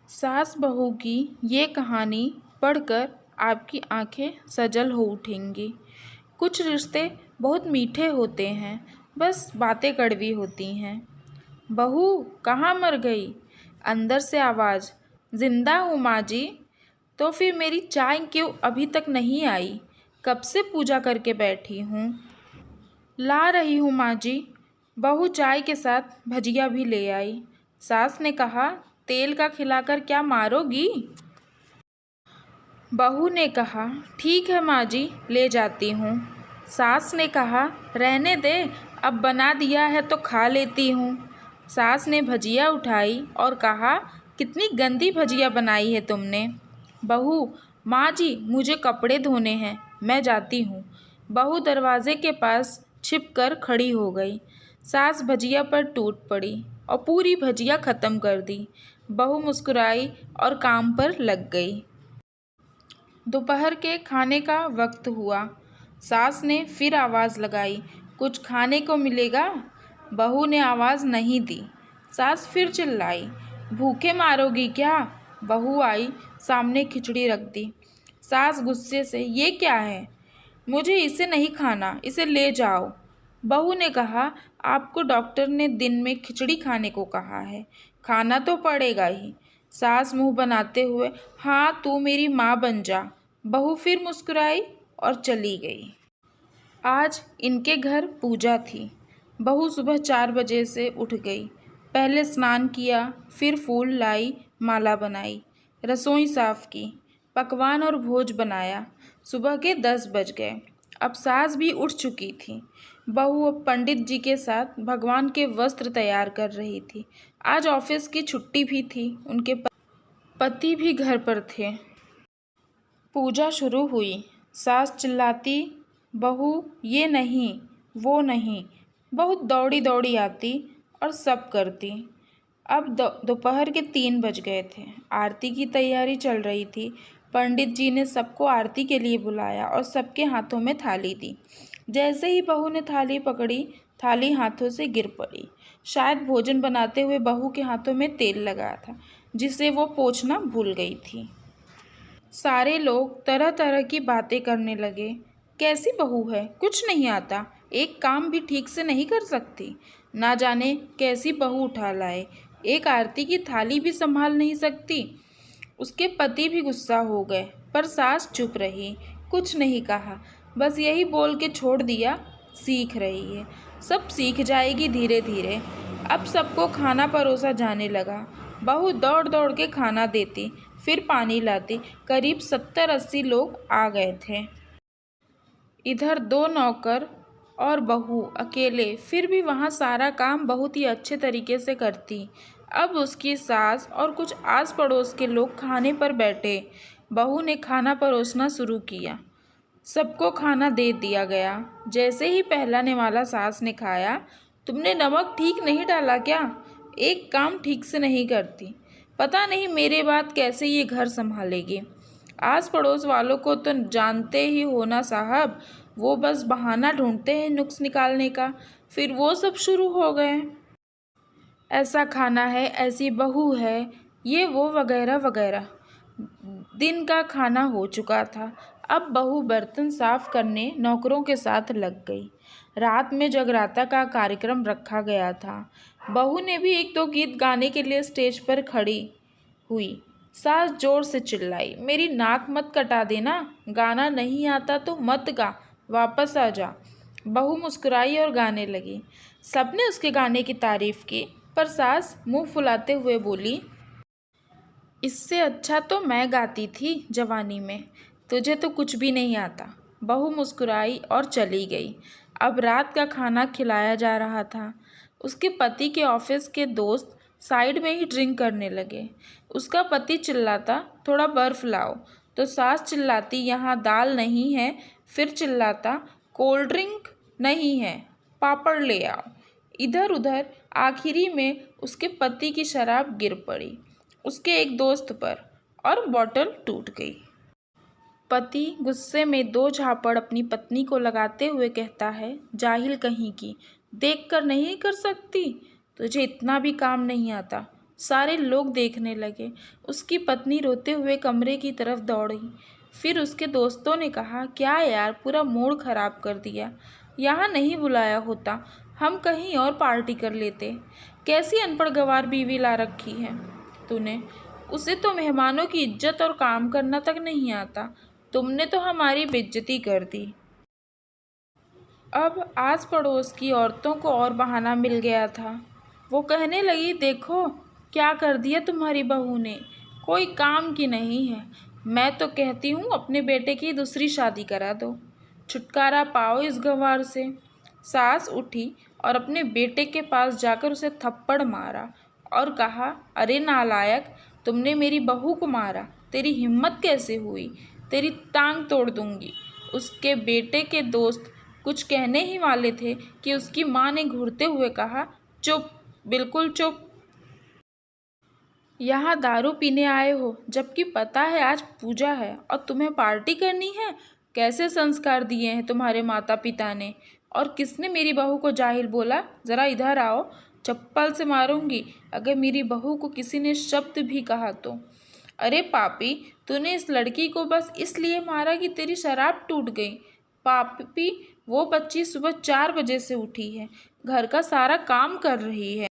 सास बहू की ये कहानी पढ़कर आपकी आंखें सजल हो उठेंगी। कुछ रिश्ते बहुत मीठे होते हैं, बस बातें कड़वी होती हैं। बहू कहाँ मर गई? अंदर से आवाज़। जिंदा हूँ माँ जी। तो फिर मेरी चाय क्यों अभी तक नहीं आई? कब से पूजा करके बैठी हूँ। ला रही हूँ माँ जी। बहू चाय के साथ भजिया भी ले आई। सास ने कहा, तेल का खिलाकर क्या मारोगी? बहू ने कहा, ठीक है माँ जी, ले जाती हूँ। सास ने कहा, रहने दे, अब बना दिया है तो खा लेती हूँ। सास ने भजिया उठाई और कहा, कितनी गंदी भजिया बनाई है तुमने। बहू, माँ जी मुझे कपड़े धोने हैं, मैं जाती हूँ। बहू दरवाजे के पास छिपकर खड़ी हो गई। सास भजिया पर टूट पड़ी और पूरी भजिया ख़त्म कर दी। बहू मुस्कुराई और काम पर लग गई। दोपहर के खाने का वक्त हुआ। सास ने फिर आवाज़ लगाई, कुछ खाने को मिलेगा? बहू ने आवाज़ नहीं दी। सास फिर चिल्लाई, भूखे मारोगी क्या? बहू आई, सामने खिचड़ी रख दी। सास गुस्से से, ये क्या है? मुझे इसे नहीं खाना, इसे ले जाओ। बहू ने कहा, आपको डॉक्टर ने दिन में खिचड़ी खाने को कहा है, खाना तो पड़ेगा ही। सास मुंह बनाते हुए, हाँ तू मेरी माँ बन जा। बहू फिर मुस्कुराई और चली गई। आज इनके घर पूजा थी। बहू सुबह 4 बजे से उठ गई। पहले स्नान किया, फिर फूल लाई, माला बनाई, रसोई साफ की, पकवान और भोज बनाया। सुबह के 10 बज गए। अब सास भी उठ चुकी थी। बहू अब पंडित जी के साथ भगवान के वस्त्र तैयार कर रही थी। आज ऑफिस की छुट्टी भी थी। उनके पति भी घर पर थे। पूजा शुरू हुई। सास चिल्लाती, बहू ये नहीं, वो नहीं। बहुत दौड़ी दौड़ी आती और सब करती। अब दोपहर के 3 बज गए थे। आरती की तैयारी चल रही थी। पंडित जी ने सबको आरती के लिए बुलाया और सबके हाथों में थाली दी। जैसे ही बहू ने थाली पकड़ी, थाली हाथों से गिर पड़ी। शायद भोजन बनाते हुए बहू के हाथों में तेल लगा था, जिसे वो पोंछना भूल गई थी। सारे लोग तरह तरह की बातें करने लगे। कैसी बहू है, कुछ नहीं आता, एक काम भी ठीक से नहीं कर सकती, ना जाने कैसी बहू उठा लाए, एक आरती की थाली भी संभाल नहीं सकती। उसके पति भी गुस्सा हो गए, पर सास चुप रही, कुछ नहीं कहा, बस यही बोल के छोड़ दिया, सीख रही है, सब सीख जाएगी धीरे धीरे। अब सबको खाना परोसा जाने लगा। बहू दौड़ दौड़ के खाना देती, फिर पानी लाती। करीब 70-80 लोग आ गए थे। इधर 2 नौकर और बहू अकेले, फिर भी वहाँ सारा काम बहुत ही अच्छे तरीके से करती। अब उसकी सास और कुछ आस पड़ोस के लोग खाने पर बैठे। बहू ने खाना परोसना शुरू किया। सबको खाना दे दिया गया। जैसे ही पहला निवाला सास ने खाया, तुमने नमक ठीक नहीं डाला क्या? एक काम ठीक से नहीं करती, पता नहीं मेरे बाद कैसे ये घर संभालेगी। आस पड़ोस वालों को तो जानते ही हो ना साहब, वो बस बहाना ढूंढते हैं नुक्स निकालने का। फिर वो सब शुरू हो गए, ऐसा खाना है, ऐसी बहू है, ये वो वगैरह वगैरह। दिन का खाना हो चुका था। अब बहू बर्तन साफ करने नौकरों के साथ लग गई। रात में जगराता का कार्यक्रम रखा गया था। बहू ने भी 1-2 गीत गाने के लिए स्टेज पर खड़ी हुई। सास जोर से चिल्लाई, मेरी नाक मत कटा देना, गाना नहीं आता तो मत गा, वापस आ जा। बहू मुस्कुराई और गाने लगी। सबने उसके गाने की तारीफ की, पर सास मुंह फुलाते हुए बोली, इससे अच्छा तो मैं गाती थी जवानी में, तुझे तो कुछ भी नहीं आता। बहू मुस्कुराई और चली गई। अब रात का खाना खिलाया जा रहा था। उसके पति के ऑफिस के दोस्त साइड में ही ड्रिंक करने लगे। उसका पति चिल्लाता, थोड़ा बर्फ लाओ, तो सास चिल्लाती, यहाँ दाल नहीं है। फिर चिल्लाता, कोल्ड ड्रिंक नहीं है, पापड़ ले आओ। इधर उधर आखिरी में उसके पति की शराब गिर पड़ी उसके एक दोस्त पर और बोतल टूट गई। पति गुस्से में 2 झापड़ अपनी पत्नी को लगाते हुए कहता है, जाहिल कहीं की, देखकर नहीं कर सकती, तुझे इतना भी काम नहीं आता, सारे लोग देखने लगे। उसकी पत्नी रोते हुए कमरे की तरफ दौड़ी। फिर उसके दोस्तों ने कहा, क्या यार, पूरा मूड खराब कर दिया। यहाँ नहीं बुलाया होता, हम कहीं और पार्टी कर लेते। कैसी अनपढ़ गंवार बीवी ला रखी है तूने। उसे तो मेहमानों की इज्जत और काम करना तक नहीं आता। तुमने तो हमारी बेइज्जती कर दी। अब आस पड़ोस की औरतों को और बहाना मिल गया था। वो कहने लगी, देखो क्या कर दिया तुम्हारी बहू ने, कोई काम की नहीं है। मैं तो कहती हूँ अपने बेटे की दूसरी शादी करा दो, छुटकारा पाओ इस गंवार से। सास उठी और अपने बेटे के पास जाकर उसे थप्पड़ मारा और कहा, अरे नालायक, तुमने मेरी बहू को मारा, तेरी हिम्मत कैसे हुई, तेरी टांग तोड़ दूंगी। उसके बेटे के दोस्त कुछ कहने ही वाले थे कि उसकी माँ ने घूरते हुए कहा, चुप, बिल्कुल चुप। यहाँ दारू पीने आए हो, जबकि पता है आज पूजा है और तुम्हें पार्टी करनी है। कैसे संस्कार दिए हैं तुम्हारे माता पिता ने। और किसने मेरी बहू को जाहिल बोला, ज़रा इधर आओ, चप्पल से मारूंगी अगर मेरी बहू को किसी ने शब्द भी कहा तो। अरे पापी, तूने इस लड़की को बस इसलिए मारा कि तेरी शराब टूट गई। पापी, वो बच्ची सुबह 4 बजे से उठी है, घर का सारा काम कर रही है,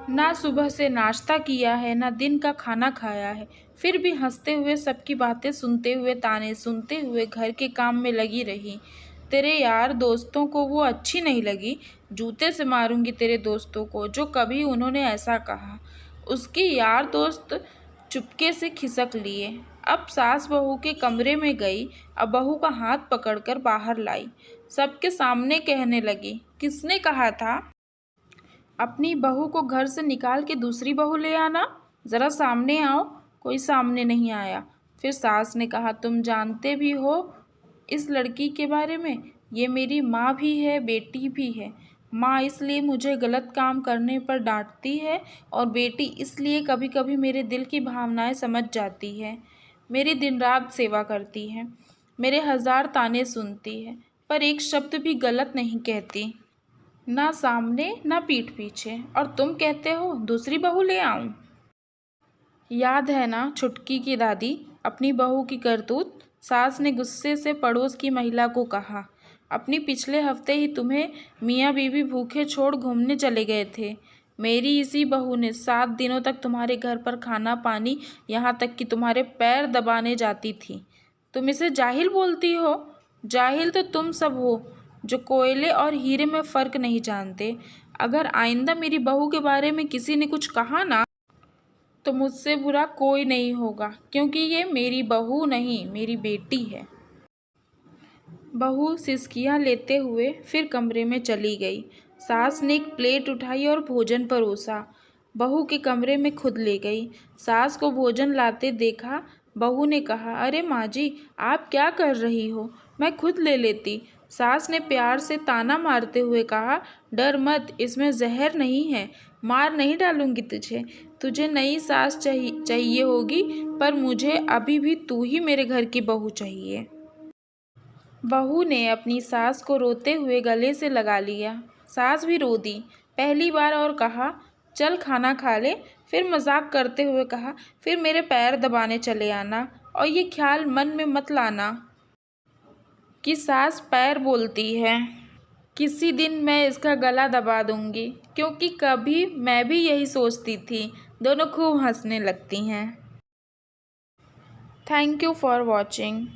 ना सुबह से नाश्ता किया है, ना दिन का खाना खाया है, फिर भी हंसते हुए सबकी बातें सुनते हुए, ताने सुनते हुए घर के काम में लगी रही। तेरे यार दोस्तों को वो अच्छी नहीं लगी। जूते से मारूंगी तेरे दोस्तों को जो कभी उन्होंने ऐसा कहा। उसके यार दोस्त चुपके से खिसक लिए। अब सास बहू के कमरे में गई, अब बहू का हाथ पकड़कर बाहर लाई, सबके सामने कहने लगी, किसने कहा था अपनी बहू को घर से निकाल के दूसरी बहू ले आना। ज़रा सामने आओ। कोई सामने नहीं आया। फिर सास ने कहा, तुम जानते भी हो इस लड़की के बारे में, ये मेरी माँ भी है, बेटी भी है। माँ इसलिए मुझे गलत काम करने पर डांटती है और बेटी इसलिए कभी कभी मेरे दिल की भावनाएं समझ जाती है। मेरी दिन रात सेवा करती है, मेरे 1000 ताने सुनती है, पर एक शब्द भी गलत नहीं कहती, ना सामने ना पीठ पीछे। और तुम कहते हो दूसरी बहू ले आऊं। याद है ना छुटकी की दादी, अपनी बहू की करतूत। सास ने गुस्से से पड़ोस की महिला को कहा, अपनी पिछले हफ्ते ही तुम्हें मियाँ बीवी भूखे छोड़ घूमने चले गए थे। मेरी इसी बहू ने 7 दिनों तक तुम्हारे घर पर खाना पानी, यहाँ तक कि तुम्हारे पैर दबाने जाती थी। तुम इसे जाहिल बोलती हो। जाहिल तो तुम सब हो जो कोयले और हीरे में फ़र्क नहीं जानते। अगर आइंदा मेरी बहू के बारे में किसी ने कुछ कहा ना, तो मुझसे बुरा कोई नहीं होगा, क्योंकि ये मेरी बहू नहीं, मेरी बेटी है। बहू सिसकियाँ लेते हुए फिर कमरे में चली गई। सास ने एक प्लेट उठाई और भोजन परोसा। बहू के कमरे में खुद ले गई। सास को भोजन लाते देखा। बहू ने कहा, अरे माँ जी, आप क्या कर रही हो, मैं खुद ले लेती। सास ने प्यार से ताना मारते हुए कहा, डर मत, इसमें जहर नहीं है, मार नहीं डालूंगी तुझे। तुझे नई सास चाहिए होगी, पर मुझे अभी भी तू ही मेरे घर की बहू चाहिए। बहू ने अपनी सास को रोते हुए गले से लगा लिया। सास भी रो दी पहली बार और कहा, चल खाना खा ले। फिर मजाक करते हुए कहा, फिर मेरे पैर दबाने चले आना, और ये ख्याल मन में मत लाना कि सास पैर बोलती है। किसी दिन मैं इसका गला दबा दूंगी, क्योंकि कभी मैं भी यही सोचती थी। दोनों खूब हंसने लगती हैं। Thank you for watching.